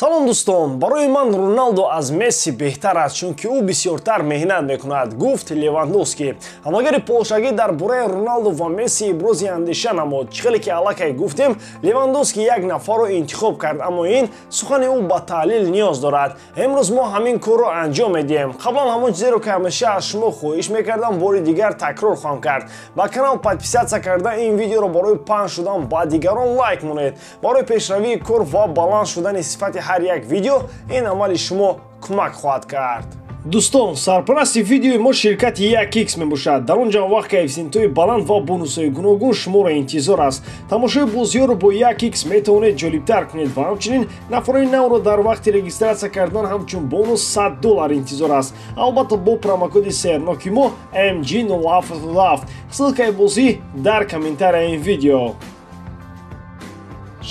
салом дӯстон, барои ман Роналдо аз Месси беҳтар аст, чунки ӯ бисёртар меҳнат мекунад, гуфт Левандовски. Ҳамлагари полшагӣ дар бораи Роналдо ва Месси ибрози андеша намуд. Чӣ хеле ки аллакай гуфтем, Левандовски як нафарро интихоб кард, аммо ин сухани ӯ ба таҳлил ниёз дорад. Имрӯз мо ҳамин корро анҷом медиҳем. Қаблан ҳамон чизеро ки ҳамеша аз шумо хоҳиш мекардам, бори дигар такрор хоҳам кард. Ба канал подписатсия карда ин видеоро барои паҳн шудан ба дигарон лайк монед. Барои пешравии кор ва баланд шудани сифати ҳар як видео ин амали шумо кӯмак хоҳад кард. Дӯстон, сарпарасти видеои мо ширкати 1x мебошад. Дар он ҷо вақт коэффициентҳои баланд ва бонусҳои гуногун шуморо интизор аст. Тамошои бозиҳоро бо 1x метавонед ҷолибтар кунед ва ҳамчунин нафарони навро дар вақти регистратсия кардан ҳамчун бонус $100 интизор аст. Албатта бо промокоди серноки мо MG0707. Ссилкаи бозӣ дар комментарияи ин видео.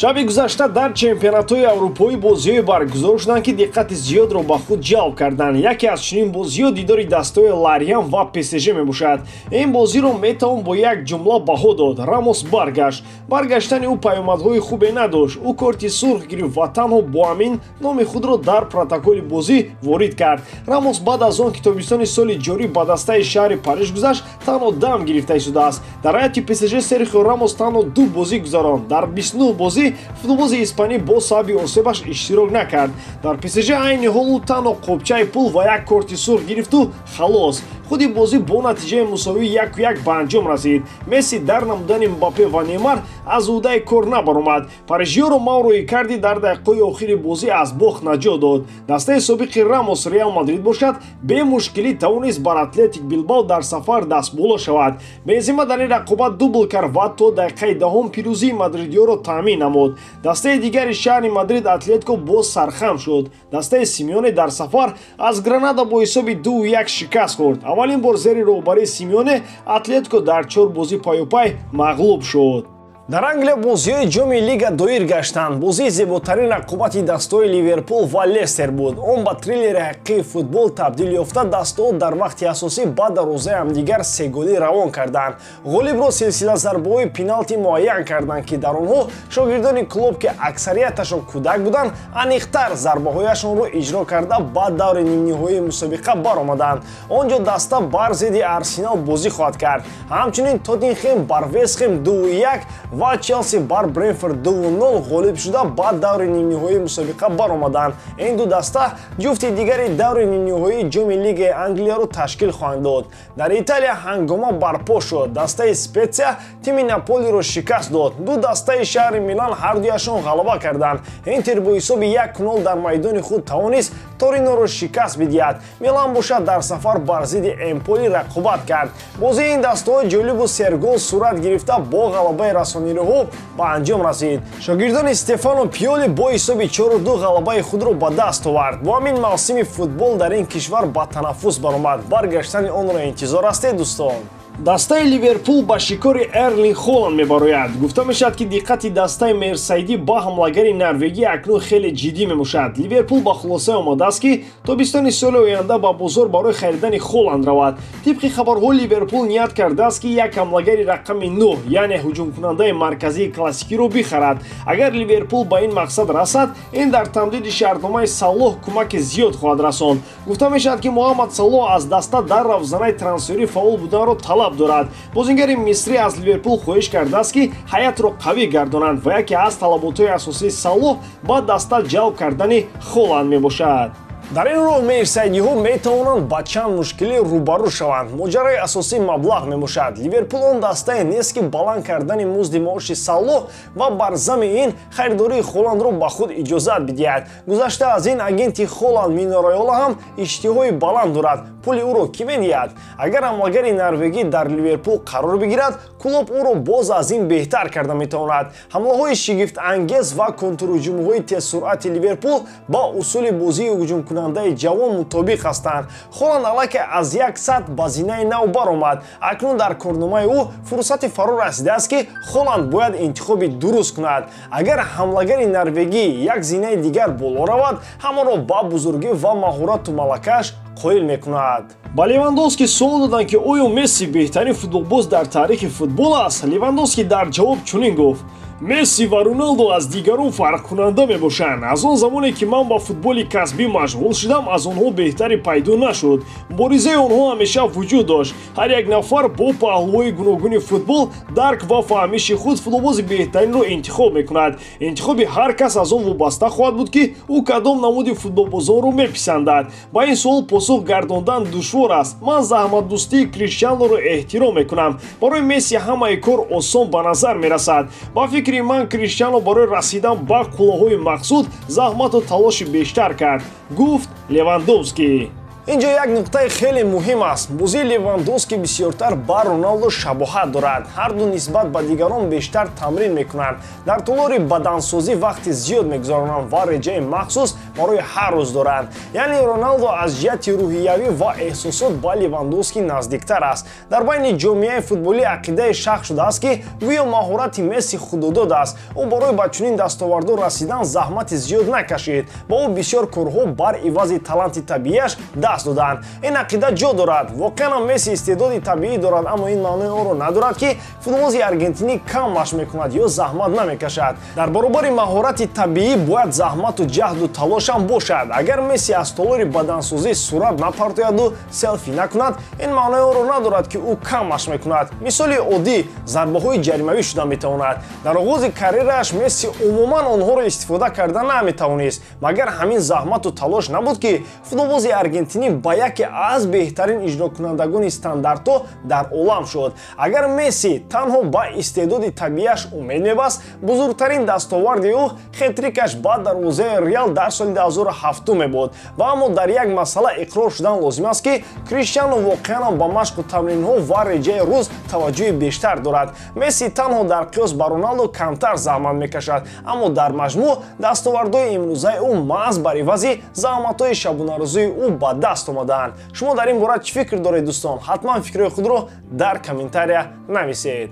шаби гузашта дар чемпионатҳои аврупоӣ бозиҳое баргузор шуданд ки диққати зиёдро ба худ ҷалб карданд. Яке аз чунин бозиҳо дидори дастаҳои Лариан ва ПСЖ мебошад. Ин бозиро метавон бо як ҷумла баҳо дод. Рамос баргашт. Баргаштани ӯ паёмадҳои хубе надошт. Ӯ корти сурх гирифт ва танҳо Буамин номи худро дар протоколи бозӣ ворид кард. Рамос баъд аз он ки тобистони соли ҷорӣ ба дастаи шаҳри Париж гузашт, танҳо дам гирифта истодааст. Дар ҳайати ПСЖ Серхио Рамос танҳо 2 бозӣ гузаронд. Дар 29 бозӣ футболбози испанӣ бо сабаби осебаш иштирок накард. Дар ПСЖ айни ҳол ӯ танҳо қопчаи пул ва як корти сурх гирифту халос. худи бозӣ бо натиҷаи мусовӣ 1-1 ба анҷом расид. Месси дар намудани Мбаппе ва Неймар аз ӯҳдаи кор набаромад. Парижиёро Мауро Икарди дар дақиқаҳои охири бозӣ аз бохт наҷот дод. Дастаи собиқи Рамос Реал Мадрид бошад, бе мушкилӣ тавонист бар Атлетик Билбао дар сафар дастболо шавад. Бензема дар ин рақобат дубл кард ва то дақиқаи даҳум пирӯзии мадридиёро таъмин намуд. Дастаи дигари шаҳри Мадрид Атлетико боз сархам шуд. Дастаи Симеоне дар сафар аз Гранада бо ҳисоби 2-1 шикаст хӯрд. Аввалин бор зери роҳбарии Симеоне Атлетико дар 4 бозӣ пайопай мағлуб шуд. Дар Англия бозиҳои ҷоми лига доир гаштанд. Бозии зеботарин рақобати дастаҳои Ливерпул ва Лестер буд. Он ба триллери ҳақиқии футбол табдил ёфта, дастаҳо дар вақти асосӣ ба дарвозаи ҳамдигар се голӣ равон карданд. Ғолибро силсила зарбаҳои пеналти муайян карданд ки дар онҳо шогирдони клуб ки аксарияташон кӯдак буданд, аниқтар зарбаҳояшонро иҷро карда ба даври нимниҳоии мусобиқа баромаданд. Он ҷо даста бар зидди Арсенал бозӣ хоҳад кард. Ҳамчунин Тоттенхем бар Вестхэм 2-1 ва Челси бар Брентфорд 2-0 ғолиб шуда ба даври нимниҳоии мусобиқа баромаданд. Ин ду даста ҷуфти дигари даври нимниҳоии ҷоми лигаи Англияро ташкил хоҳанд дод. Дар Италия ҳангома барпо шуд. Дастаи Специя тими Наполиро шикаст дод. Ду дастаи шаҳри Милан ҳардуяшон ғалаба карданд. Интер бо ҳисоби 1-0 дар майдони худ тавонист Ториноро шикаст бидиҳад. Милан бошад дар сафар бар зидди Эмполи рақобат кард. бозии ин дастаҳои ҷолибу сергол сурат гирифта бо ғалабаи расонироҳо ба анҷом расид. Шогирдони Стефано Пиоли бо ҳисоби 4-2 ғалабаи худро ба даст овард. Бо ҳамин мавсими футбол дар ин кишвар ба танаффус баромад. Баргаштани онро интизор ҳастед дӯстон. Дастаи Ливерпул ба шикори Эрлинг Холланд мебарояд. Гуфта мешавад ки диққати дастаи Мерсайдӣ ба ҳамлагари норвегӣ акнун хеле ҷиддӣ мебошад. Ливерпул ба хулоса омадааст ки тобистони соли оянда ба бозор барои харидани Холланд равад. Тибқи хабарҳо Ливерпул ният кардааст ки як ҳамлагари рақами 9, яъне ҳуҷумкунандаи марказии классикиро бихарад. Агар Ливерпул ба ин мақсад расад, ин дар тамдиди шартномаи Салоҳ кӯмаки зиёд хоҳад расонд. Гуфта мешавад ки Муҳаммад Салоҳ аз даста дар равзанаи трансферӣ фаъол буданро талаб дорад. Бозингари мисрӣ аз Ливерпул хоҳиш кардааст ки ҳаятро қавӣ гардонанд ва яке аз талаботҳои асосии Салоҳ ба даста ҷалб кардани Холланд мебошад. дар ин роҳ мерсайдиҳо метавонанд ба чанд мушкилӣ рӯбарӯ шаванд. моҷарои асосӣ маблағ мебошад. Ливерпул он дастае нест ки баланд кардани музди маоши Салоҳ ва бар зами ин харидории Холландро ба худ иҷозат бидиҳад. гузашта аз ин агенти Холланд Мино Райола ҳам иштиҳои баланд дорад. пули ӯро кӣ медиҳад? агар ҳамлагари норвегӣ дар Ливерпул қарор бигирад, клуб ӯро боз аз ин беҳтар карда метавонад. ҳамлаҳои шигифтангез ва контрҳуҷумҳои тезсуръати Ливерпул ба усули бозии ҳуҷумкунандаи ҷавон мутобиқ ҳастанд. Холланд аллакай аз як сатҳ ба зинаи нав баромад. акнун дар корномаи ӯ фурсати фаро расидааст ки Холланд бояд интихоби дуруст кунад. агар ҳамлагари норвегӣ як зинаи дигар боло равад, ҳамонро ба бузургӣ ва маҳорату малакааш qoyil мекунад. ба Левандовски суол доданд ки оё Месси беҳтарин футболбоз дар таърихи футбол аст. Левандовски дар ҷавоб чунин гуфт: Месси ва Роналдо аз дигарон фарқкунанда мебошанд. Аз он замоне ки ман ба футболи касбӣ машғул шудам, аз онҳо беҳтаре пайдо нашуд. Муборизаи онҳо ҳамеша вуҷуд дошт. Ҳар як нафар бо паҳлӯҳои гуногуни футбол дарк ва фаҳмиши худ футболбози беҳтаринро интихоб мекунад. Интихоби ҳар кас аз он вобаста хоҳад буд ки ӯ кадом намуди футболбозонро меписандад. Ба ин суол посух гардондан душвор аст. Ман заҳматдӯстии Криштианоро эҳтиром мекунам. Барои Месси ҳамаи кор осон ба назар мерасад. Ба фикри ман Криштиано барои расидан ба қуллаҳои мақсуд заҳмату талоши бештар кард, гуфт Левандовски. инҷо як нуқтаи хеле муҳим аст. бозии Левандовски бисёртар ба Роналдо шабоҳат дорад. ҳарду нисбат ба дигарон бештар тамрин мекунанд. дар толори бадансозӣ вақти зиёд мегузаронанд ва реҷаи махсус барои ҳар рӯз доранд. яъне Роналдо аз ҷиҳати рӯҳиявӣ ва эҳсосот ба Левандовски наздиктар аст. дар байни ҷомеаи футболӣ ақидаи шахс шудааст ки гӯё маҳорати Месси худодод аст. ӯ барои ба чунин дастовардҳо расидан заҳмати зиёд накашид. ба ӯ бисёр корҳо бар ивази таланти табиияш даст доданд. ин ақида ҷо дорад. воқеан Месси истеъдоди табиӣ дорад, аммо ин маънои онро надорад ки футболбози аргентинӣ кам машқ мекунад ё заҳмат намекашад. дар баробари маҳорати табиӣ бояд заҳмату ҷаҳду талош ҳам бошад. агар Месси аз толори бадансозӣ сурат напартояду селфи накунад, ин маънои онро надорад ки ӯ кам машқ мекунад. мисоли оддӣ зарбаҳои ҷаримавӣ шуда метавонад. дар оғози карьерааш Месси умуман онҳоро истифода карда наметавонист. магар ҳамин заҳмату талош набуд ки футболбози аргентинӣ ба яке аз беҳтарин иҷрокунандагони стандартҳо дар олам шуд. агар Месси танҳо ба истеъдоди табиияш умед мебаст, бузургтарин дастоварди ӯ хетрикаш ба дарвозаи Реал дар соли 2007 мебуд. ва аммо дар як масъала иқрор шудан лозим аст ки Криштиано воқеан ба машқу тамринҳо ва реҷаи рӯз таваҷҷӯҳи бештар дорад. Месси танҳо дар қиёс ба Роналдо камтар заҳмат мекашад, аммо дар маҷмӯъ дастовардҳои имрӯзаи ӯ маҳз бар ивази заҳматҳои шабонарӯзии ӯ ба даст омаданд. шумо дар ин бора чӣ фикр доред дӯстон? ҳатман фикрҳои худро дар комментария нависед.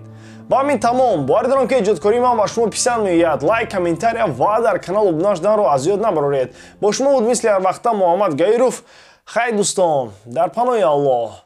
ба ҳамин тамом, боварӣ дорам ки эҷодкории ман ба шумо писанд меояд. лайк, комментария ва дар канал обуна шуданро аз ёд набароред. бо шумо буд мисли ҳар вақта Муҳаммад Гаиров. хайр дӯстон, дар паноҳи Аллоҳ.